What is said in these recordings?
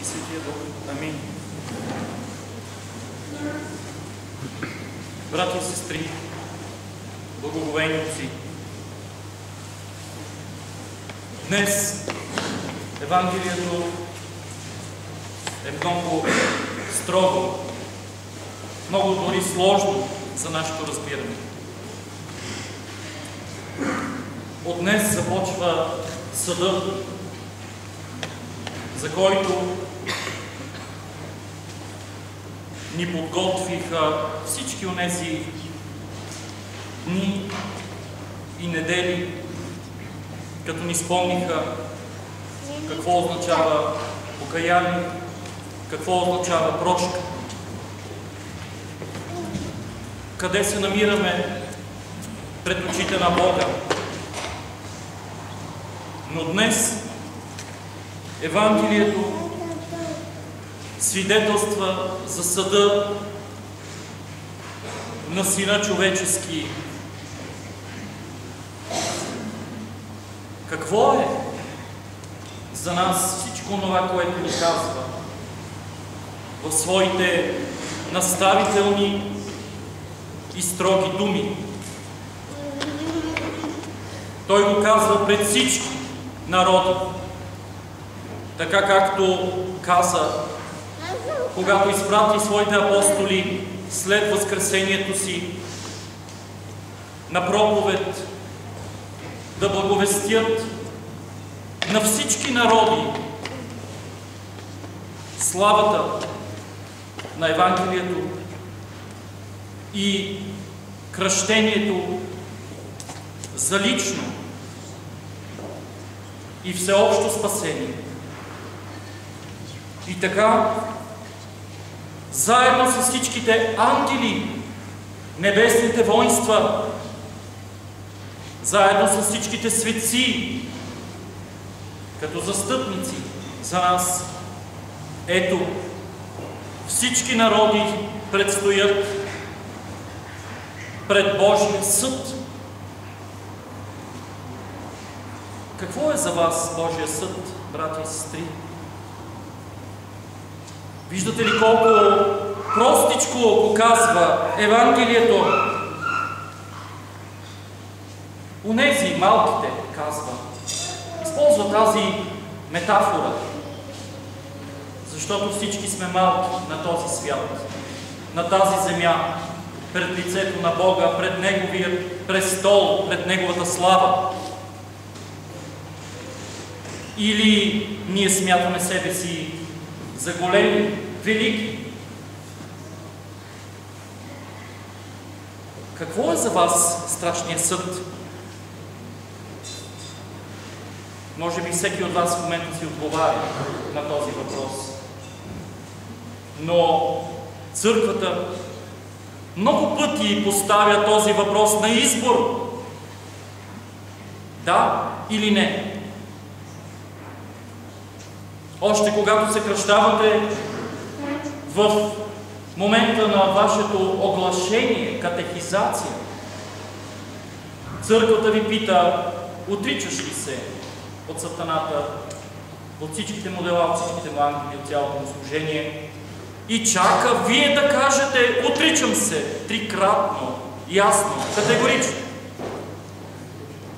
Светия Дух. Амин. Брати и сестри, благоговението си, днес Евангелието е много строго, много дори сложно за нашето разбиране. От днес започва съдът, за който ни подготвиха всички онези дни и недели, като ни спомниха какво означава покаяние, какво означава прошка, къде се намираме пред очите на Бога. Но днес Евангелието свидетелства за съда на Сина човечески. Какво е за нас всичко това, което ни казва в своите наставителни и строги думи? Той го казва пред всички народи, така както каза, когато изпрати своите апостоли след възкресението си на проповед да благовестят на всички народи славата на Евангелието и кръщението за лично и всеобщо спасение. И така, заедно с всичките ангели, небесните воинства, заедно с всичките светци, като застъпници за нас, ето, всички народи предстоят пред Божия съд. Какво е за вас Божия съд, брати и сестри? Виждате ли колко простичко го казва Евангелието? Унези, малките, казва. Използва тази метафора, защото всички сме малки на този свят, на тази земя, пред лицето на Бога, пред Неговия престол, пред Неговата слава. Или ние смятаме себе си за големи, велики. Какво е за вас страшният съд? Може би всеки от вас в момента си отговаря на този въпрос. Но църквата много пъти поставя този въпрос на избор. Да или не? Още когато се кръщавате в момента на вашето оглашение, катехизация, църквата ви пита, отричаш ли се от сатаната, от всичките му дела, от всичките му ангели, от цялото му служение, и чака вие да кажете, отричам се, трикратно, ясно, категорично.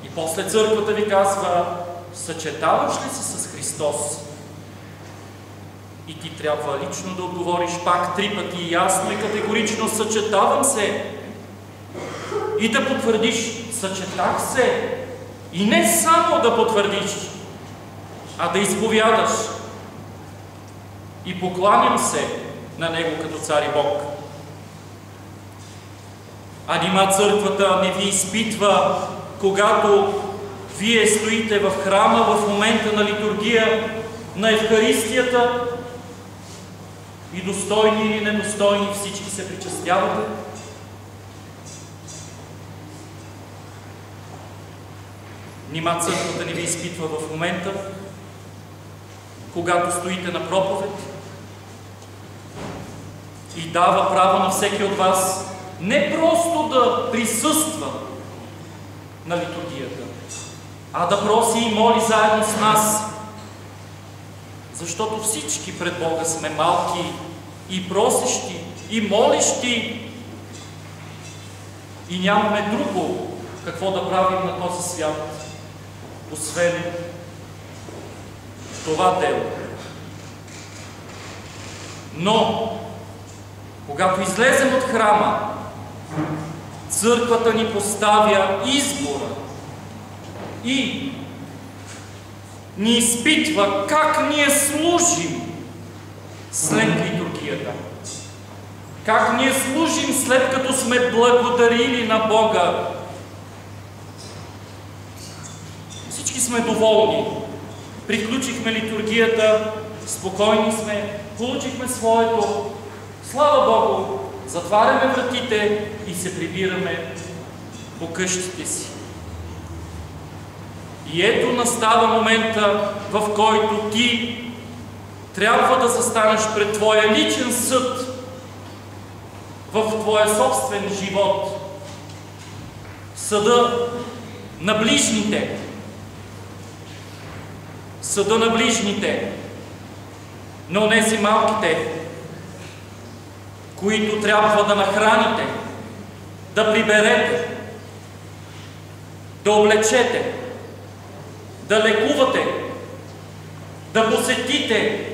И после църквата ви казва, съчетаваш ли се с Христос? И ти трябва лично да отговориш пак 3 пъти ясно и категорично, съчетавам се. И да потвърдиш, съчетах се. И не само да потвърдиш, а да изповядаш. И покланям се на Него като цар и Бог. А нима църквата не ви изпитва, когато вие стоите в храма в момента на литургия, на Евхаристията, и достойни или недостойни всички се причастявате? Нима църквата не ви изпитва в момента, когато стоите на проповед и дава право на всеки от вас не просто да присъства на литургията, а да проси и моли заедно с нас Защото всички пред Бога сме малки и просещи, и молещи, и нямаме друго какво да правим на този свят, освен това дело. Но, когато излезем от храма, църквата ни поставя избора и ни изпитва как ние служим след литургията. Как ние служим след като сме благодарили на Бога. Всички сме доволни. Приключихме литургията, спокойни сме, получихме своето. Слава Богу, затваряме вратите и се прибираме по къщите си. И ето настава момента, в който ти трябва да застанеш пред твоя личен съд, в твоя собствен живот. Съда на ближните. Съда на ближните. На онези малките, които трябва да нахраните, да приберете, да облечете, да лекувате, да посетите,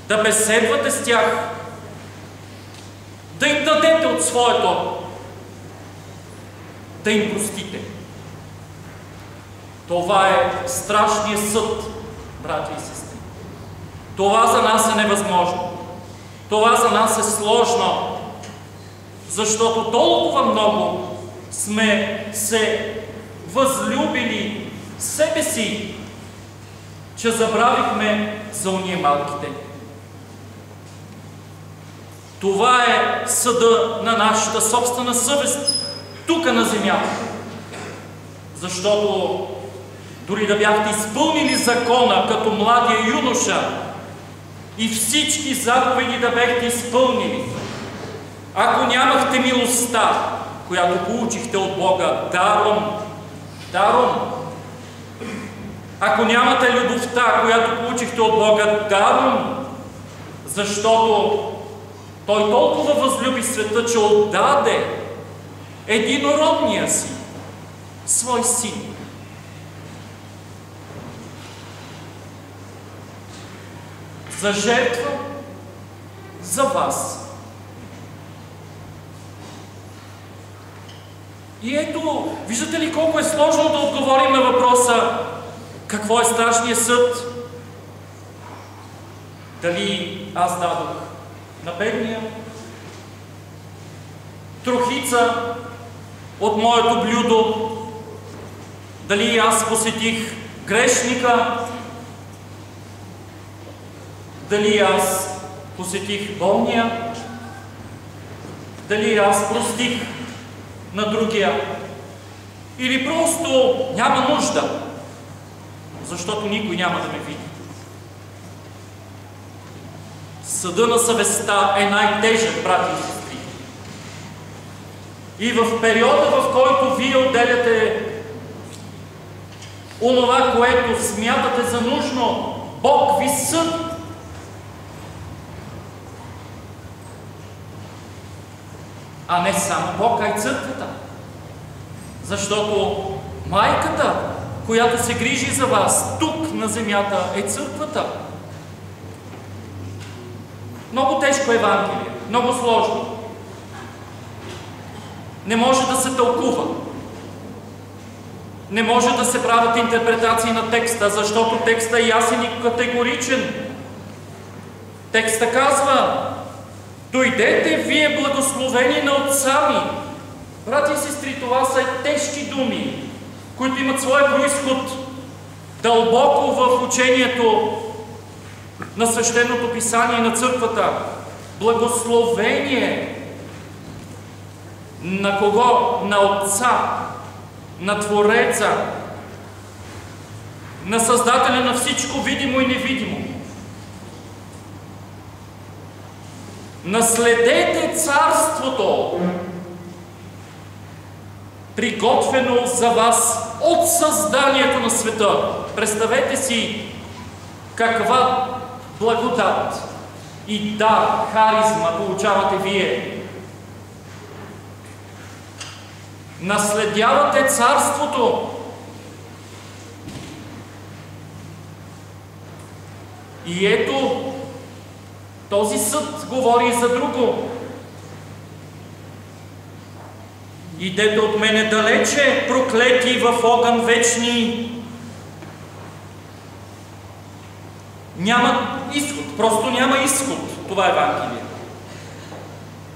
да беседвате с тях, да им дадете от своето, да им простите. Това е страшният съд, братя и сестри. Това за нас е невъзможно. Това за нас е сложно, защото толкова много сме се възлюбили себе си, че забравихме за уния малките. Това е съда на нашата собствена съвест, тук на земята. Защото дори да бяхте изпълнили закона като младия юноша и всички заповеди да бяхте изпълнили, ако нямахте милостта, която получихте от Бога даром, ако нямате любовта, която получихте от Бога даром, защото Той толкова възлюби света, че отдаде единородния си, свой син. За жертва за вас. И ето, виждате ли колко е сложно да отговорим на въпроса какво е страшният съд? Дали аз дадох на бедния трохица от моето блюдо? Дали аз посетих грешника? Дали аз посетих болния? Дали аз простих на другия? Или просто няма нужда, защото никой няма да ме види? Съда на съвестта е най-тежък, брати и сестри. И в периода, в който вие отделяте онова, което смятате за нужно, Бог ви съди. А не само Бог, а и църквата. Защото майката, която се грижи за вас тук на земята, е църквата. Много тежко Евангелие, много сложно. Не може да се тълкува. Не може да се правят интерпретации на текста, защото текстът е ясен и категоричен. Текстът казва: дойдете вие благословени на Отца ми. Брати и сестри, това са тежки думи, които имат своя произход дълбоко в учението на Свещеното писание на църквата. Благословение на кого? На Отца, на Твореца, на Създателя на всичко видимо и невидимо. Наследете царството, приготвено за вас от създанието на света. Представете си каква благодат и дар, харизма получавате вие. Наследявате царството. И ето, този съд говори за друго. Идете от мене далече, проклети в огън вечни. Няма изход, просто няма изход. Това е Евангелие.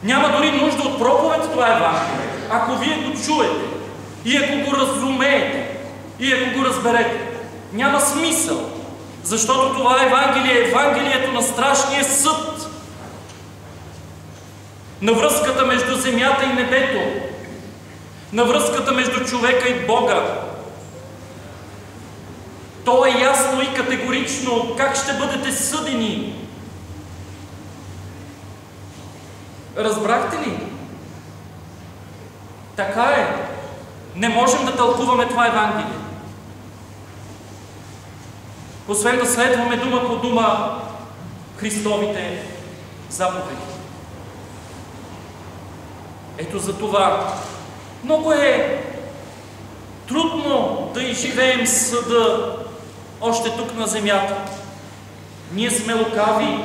Няма дори нужда от проповед това Евангелие. Ако вие го чуете и ако го разумеете и ако го разберете, няма смисъл. Защото това Евангелие е Евангелието на страшния съд. На връзката между земята и небето. На връзката между човека и Бога. То е ясно и категорично как ще бъдете съдени. Разбрахте ли? Така е. Не можем да тълкуваме това Евангелие. Освен да следваме дума по дума Христовите заповеди. Ето за това много е трудно да изживеем съда още тук на земята. Ние сме лукави,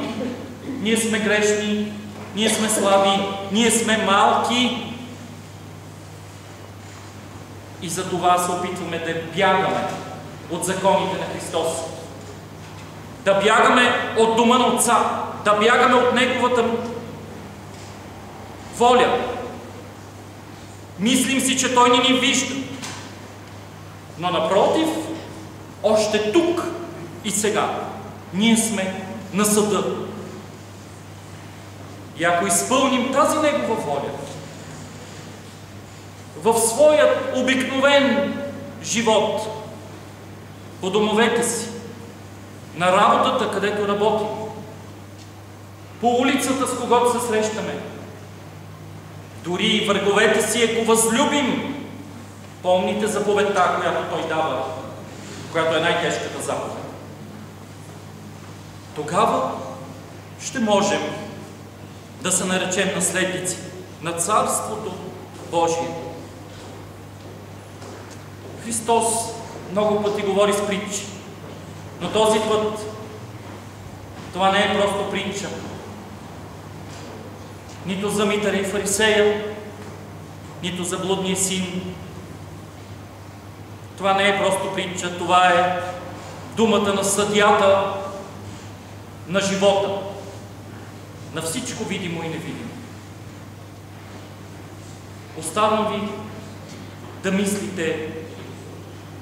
ние сме грешни, ние сме слаби, ние сме малки. И за това се опитваме да бягаме от законите на Христос. Да бягаме от дома на Отца, да бягаме от Неговата воля. Мислим си, че Той ни вижда. Но напротив, още тук и сега ние сме на съда. И ако изпълним тази Негова воля, в своят обикновен живот, по домовете си, на работата, където работим, по улицата, с когото се срещаме, дори и враговете си, ако възлюбим, помните заповедта, която Той дава, която е най-тежката заповед. Тогава ще можем да се наречем наследници на Царството Божие. Христос много пъти говори с притчи, но този път това не е просто притча. Нито за митаря и фарисея, нито за блудния син. Това не е просто притча, това е думата на съдията на живота, на всичко видимо и невидимо. Оставам ви да мислите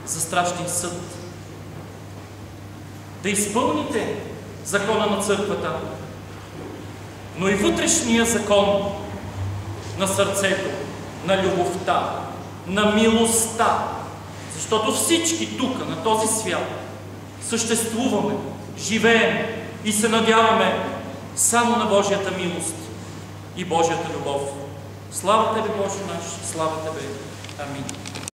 за страшния съд, да изпълните закона на църквата, но и вътрешния закон на сърцето, на любовта, на милостта. Защото всички тук, на този свят, съществуваме, живеем и се надяваме само на Божията милост и Божията любов. Слава Тебе, Боже наш, слава Тебе. Амин.